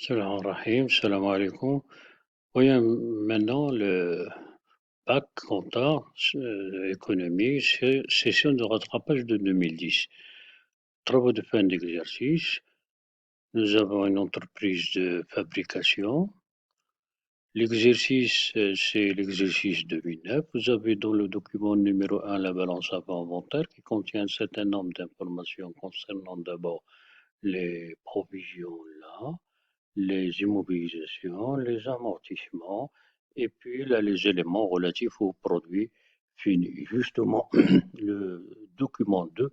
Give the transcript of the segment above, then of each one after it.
Salam Rahim, salam alaikum. Oui, maintenant, le bac compta, économie, c'est session de rattrapage de 2010. Travaux de fin d'exercice. Nous avons une entreprise de fabrication. L'exercice, c'est l'exercice 2009. Vous avez dans le document numéro 1 la balance avant-inventaire qui contient un certain nombre d'informations concernant d'abord les provisions là, les immobilisations, les amortissements, et puis là, les éléments relatifs aux produits finis. Justement, le document 2,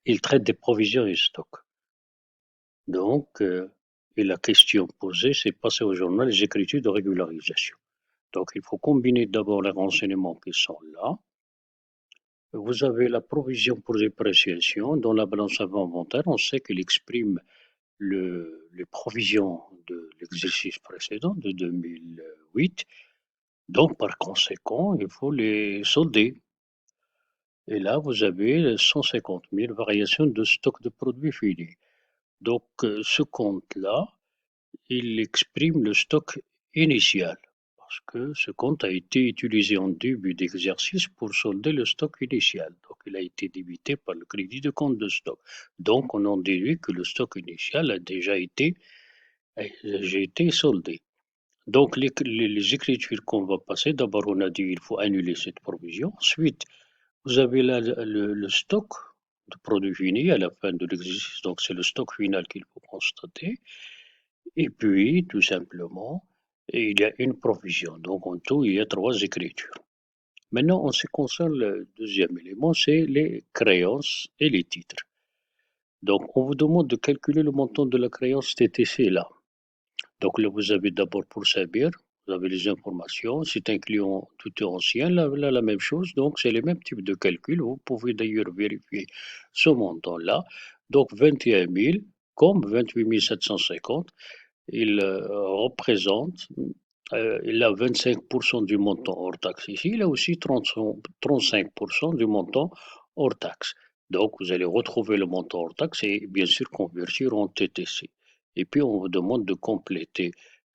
il traite des provisions et stocks. Donc, et la question posée, c'est passer au journal les écritures de régularisation. Donc, il faut combiner d'abord les renseignements qui sont là. Vous avez la provision pour dépréciation dans la balance avant-inventaire. On sait qu'elle exprime les provisions de l'exercice précédent, de 2008. Donc, par conséquent, il faut les solder. Et là, vous avez 150 000 variations de stock de produits finis. Donc, ce compte-là, il exprime le stock initial. Parce que ce compte a été utilisé en début d'exercice pour solder le stock initial. Donc, il a été débité par le crédit de compte de stock. Donc, on en déduit que le stock initial a déjà été soldé. Donc, les écritures qu'on va passer, d'abord, on a dit qu'il faut annuler cette provision. Ensuite, vous avez là le stock de produits finis à la fin de l'exercice. Donc, c'est le stock final qu'il faut constater. Et puis, tout simplement, il y a une provision. Donc, en tout, il y a trois écritures. Maintenant, en ce qui concerne le deuxième élément, c'est les créances et les titres. Donc, on vous demande de calculer le montant de la créance TTC là. Donc là, vous avez d'abord pour Sabir, vous avez les informations. C'est un client tout ancien, là, la même chose. Donc, c'est les mêmes types de calculs. Vous pouvez d'ailleurs vérifier ce montant-là. Donc, 21 000 comme 28 750, il représente, il a 25% du montant hors taxe ici. Il a aussi 35% du montant hors taxe. Donc, vous allez retrouver le montant hors taxe et bien sûr convertir en TTC. Et puis, on vous demande de compléter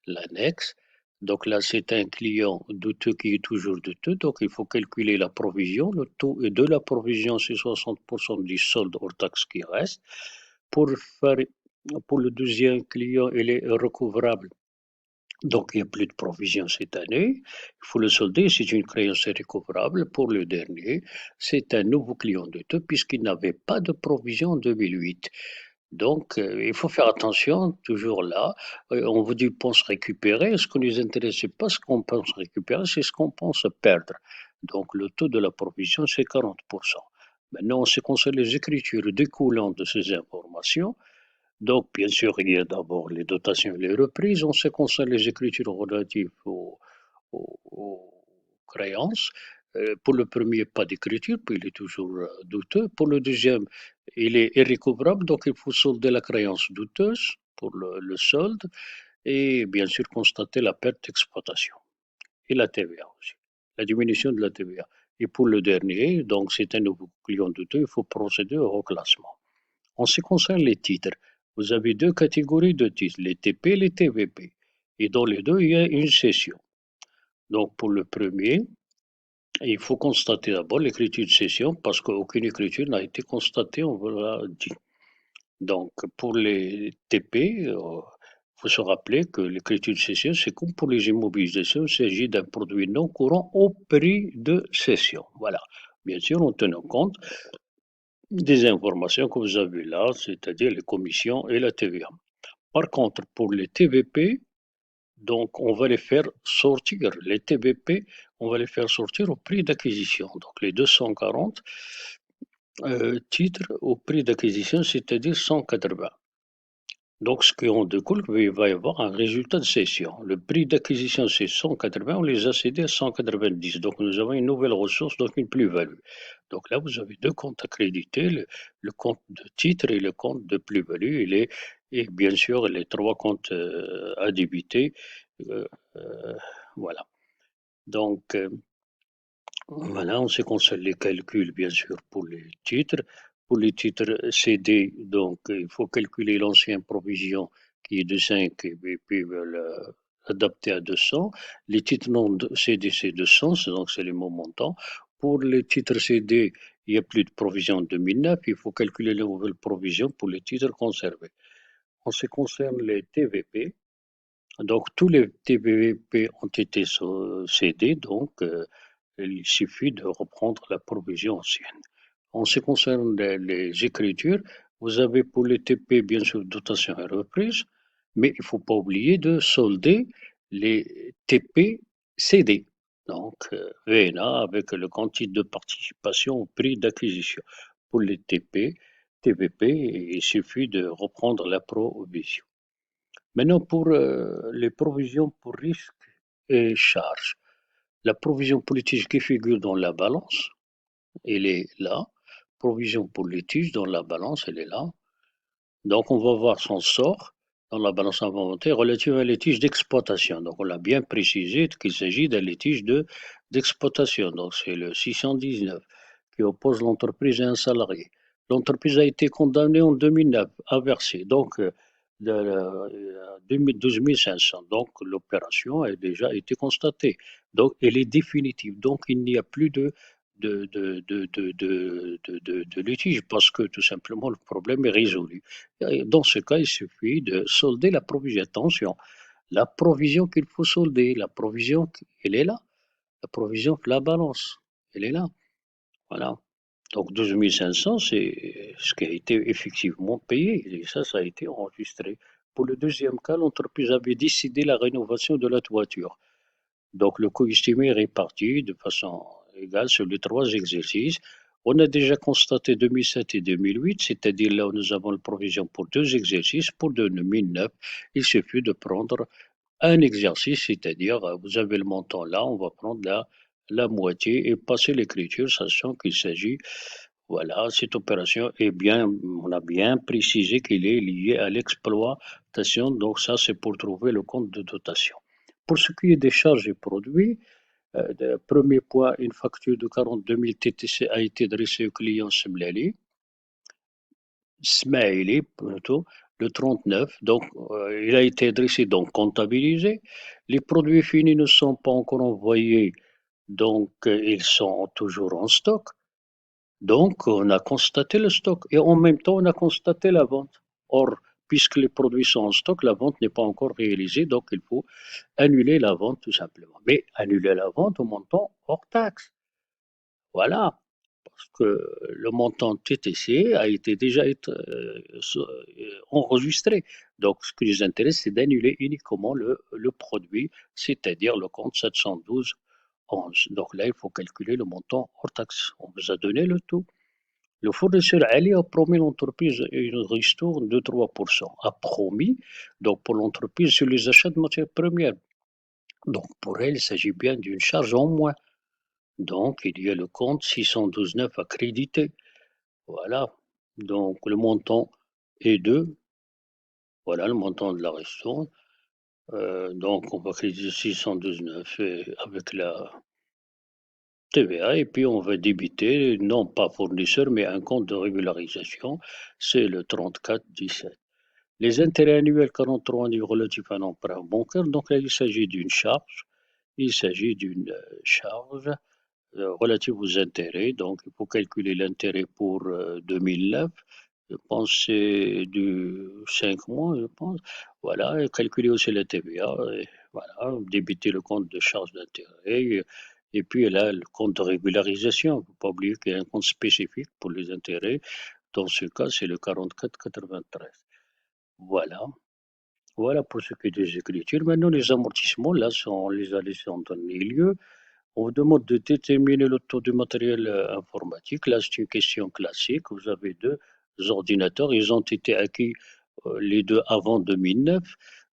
l'annexe. Donc là, c'est un client douteux qui est toujours douteux. Donc, il faut calculer la provision. Le taux de la provision, c'est 60% du solde hors taxe qui reste. Pour faire, pour le deuxième client, il est recouvrable. Donc, il n'y a plus de provision cette année. Il faut le solder. C'est une créance recouvrable. Pour le dernier, c'est un nouveau client douteux puisqu'il n'avait pas de provision en 2008. Donc, il faut faire attention, toujours là. On vous dit pense récupérer. Ce qui ne nous intéresse, c'est pas ce qu'on pense récupérer, c'est ce qu'on pense perdre. Donc, le taux de la provision, c'est 40%. Maintenant, en ce qui concerne les écritures découlant de ces informations, donc, bien sûr, il y a d'abord les dotations et les reprises. En ce qui concerne les écritures relatives aux créances, pour le premier, pas d'écriture, puis il est toujours douteux. Pour le deuxième, il est irrécouvrable, donc il faut solder la créance douteuse pour le solde et bien sûr constater la perte d'exploitation et la TVA aussi, la diminution de la TVA. Et pour le dernier, donc c'est un nouveau client douteux, il faut procéder au reclassement. En ce qui concerne les titres, vous avez deux catégories de titres, les TP et les TVP. Et dans les deux, il y a une cession. Donc pour le premier, il faut constater d'abord l'écriture de cession parce qu'aucune écriture n'a été constatée, on vous l'a dit. Donc pour les TP, il faut se rappeler que l'écriture de cession, c'est comme pour les immobilisations, il s'agit d'un produit non courant au prix de cession. Voilà. Bien sûr, en tenant compte des informations que vous avez là, c'est-à-dire les commissions et la TVA. Par contre, pour les TVP, donc on va les faire sortir. Les TVP, on va les faire sortir au prix d'acquisition. Donc les 240 titres au prix d'acquisition, c'est-à-dire 180. Donc ce qui en découle, il va y avoir un résultat de cession. Le prix d'acquisition, c'est 180, on les a cédés à 190. Donc nous avons une nouvelle ressource, donc une plus-value. Donc là, vous avez deux comptes à créditer, le compte de titre et le compte de plus-value. Et bien sûr, les trois comptes à débiter. Euh, euh, voilà. Donc, voilà, on se concerne les calculs, bien sûr, pour les titres. Pour les titres cédés, donc, il faut calculer l'ancienne provision qui est de 5 et puis adapté à 200. Les titres non CD, c'est 200, donc c'est les mots montants. Pour les titres CD, il n'y a plus de provision en 2009, il faut calculer les nouvelles provisions pour les titres conservés. En ce qui concerne les TVP, donc tous les TVP ont été cédés, donc il suffit de reprendre la provision ancienne. En ce qui concerne les écritures, vous avez pour les TP, bien sûr, dotation et reprise, mais il ne faut pas oublier de solder les TP CD. Donc, VNA avec le quantité de participation au prix d'acquisition. Pour les TP, TVP, il suffit de reprendre la provision. Maintenant, pour les provisions pour risques et charges, la provision politique qui figure dans la balance, elle est là. Provision pour litige dans la balance, elle est là. Donc, on va voir son sort dans la balance inventaire relative à un litige d'exploitation. Donc, on l'a bien précisé qu'il s'agit d'un litige d'exploitation. Donc, c'est le 619 qui oppose l'entreprise et un salarié. L'entreprise a été condamnée en 2009 à verser donc de 12 500. Donc, l'opération a déjà été constatée. Donc, elle est définitive. Donc, il n'y a plus de litige parce que tout simplement le problème est résolu. Dans ce cas, il suffit de solder la provision. Attention, la provision qu'il faut solder, la provision, elle est là. La provision, la balance, elle est là. Voilà. Donc 12 500, c'est ce qui a été effectivement payé. Et ça a été enregistré. Pour le deuxième cas, l'entreprise avait décidé la rénovation de la toiture. Donc le coût estimé est réparti de façon égale sur les trois exercices. On a déjà constaté 2007 et 2008, c'est-à-dire là où nous avons la provision pour deux exercices. Pour 2009, il suffit de prendre un exercice, c'est-à-dire vous avez le montant là, on va prendre la moitié et passer l'écriture, sachant qu'il s'agit, voilà, cette opération est bien, on a bien précisé qu'il est lié à l'exploitation, donc ça c'est pour trouver le compte de dotation. Pour ce qui est des charges et produits, premier point, une facture de 42 000 TTC a été dressée au client Smaili plutôt, le 39. Donc, il a été dressé, donc comptabilisé. Les produits finis ne sont pas encore envoyés, donc ils sont toujours en stock. Donc, on a constaté le stock et en même temps, on a constaté la vente. Or, puisque les produits sont en stock, la vente n'est pas encore réalisée, donc il faut annuler la vente tout simplement. Mais annuler la vente au montant hors taxe. Voilà, parce que le montant TTC a été déjà enregistré. Donc, ce qui les intéresse, c'est d'annuler uniquement le produit, c'est-à-dire le compte 712,11. Donc là, il faut calculer le montant hors taxe. On vous a donné le tout. Le fournisseur Ali a promis l'entreprise une ristourne de 3%. A promis, donc pour l'entreprise, sur les achats de matières premières. Donc pour elle, il s'agit bien d'une charge en moins. Donc, il y a le compte 612,9 à créditer. Voilà. Donc, le montant est de, voilà, le montant de la ristourne. Donc, on va créditer 612,9 avec la TVA et puis on va débiter, non pas fournisseur, mais un compte de régularisation. C'est le 34,17. Les intérêts annuels 43 annuels relatifs à l'emprunt bancaire. Donc, là, il s'agit d'une charge. Il s'agit d'une charge relative aux intérêts. Donc, il faut calculer l'intérêt pour 2009. Je pense que c'est du 5 mois, je pense. Voilà, et calculer aussi la TVA. Et voilà, débiter le compte de charge d'intérêt. Et puis, là, le compte de régularisation. Il ne faut pas oublier qu'il y a un compte spécifique pour les intérêts. Dans ce cas, c'est le 44,93. Voilà. Voilà pour ce qui est des écritures. Maintenant, les amortissements, là, on les a laissés en dernier lieu. On vous demande de déterminer le taux du matériel informatique. Là, c'est une question classique. Vous avez deux ordinateurs. Ils ont été acquis les deux avant 2009.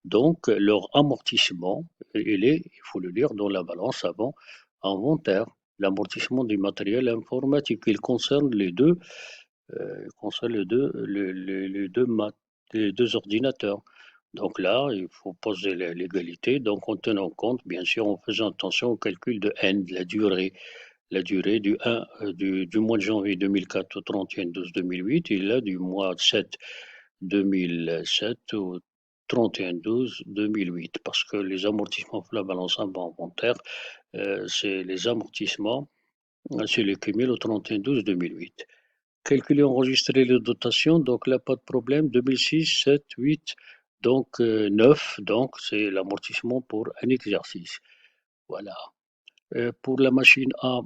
Donc, leur amortissement, il faut le lire dans la balance avant inventaire. L'amortissement du matériel informatique, il concerne les deux ordinateurs. Donc là, il faut poser l'égalité, donc en tenant compte, bien sûr, en faisant attention au calcul de N, de la durée du mois de janvier 2004 au 31-12-2008, et là du mois 7 2007 au 31/12/2008, parce que les amortissements flables à l'ensemble inventaire, c'est les amortissements, c'est le cumul au 31/12/2008. Calculer, enregistrer les dotations, donc là, pas de problème, 2006, 7, 8, donc 9, donc c'est l'amortissement pour un exercice. Voilà. Pour la machine A,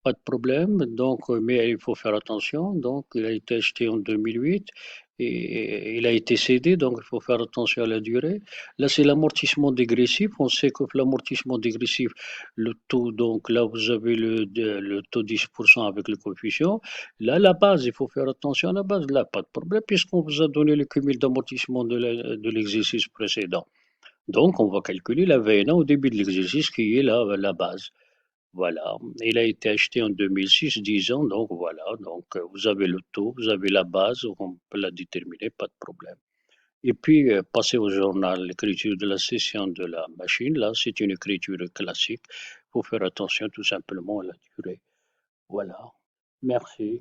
pas de problème, donc, mais il faut faire attention. Donc, il a été acheté en 2008 et il a été cédé, donc il faut faire attention à la durée. Là, c'est l'amortissement dégressif. On sait que l'amortissement dégressif, le taux, donc là, vous avez le taux 10% avec le coefficient. Là, la base, il faut faire attention à la base. Là, pas de problème, puisqu'on vous a donné le cumul d'amortissement de l'exercice précédent. Donc, on va calculer la VNA au début de l'exercice qui est la base. Voilà, il a été acheté en 2006, 10 ans, donc voilà, donc vous avez le taux, vous avez la base, on peut la déterminer, pas de problème. Et puis, passer au journal, l'écriture de la session de la machine, là, c'est une écriture classique, il faut faire attention tout simplement à la durée. Voilà, merci.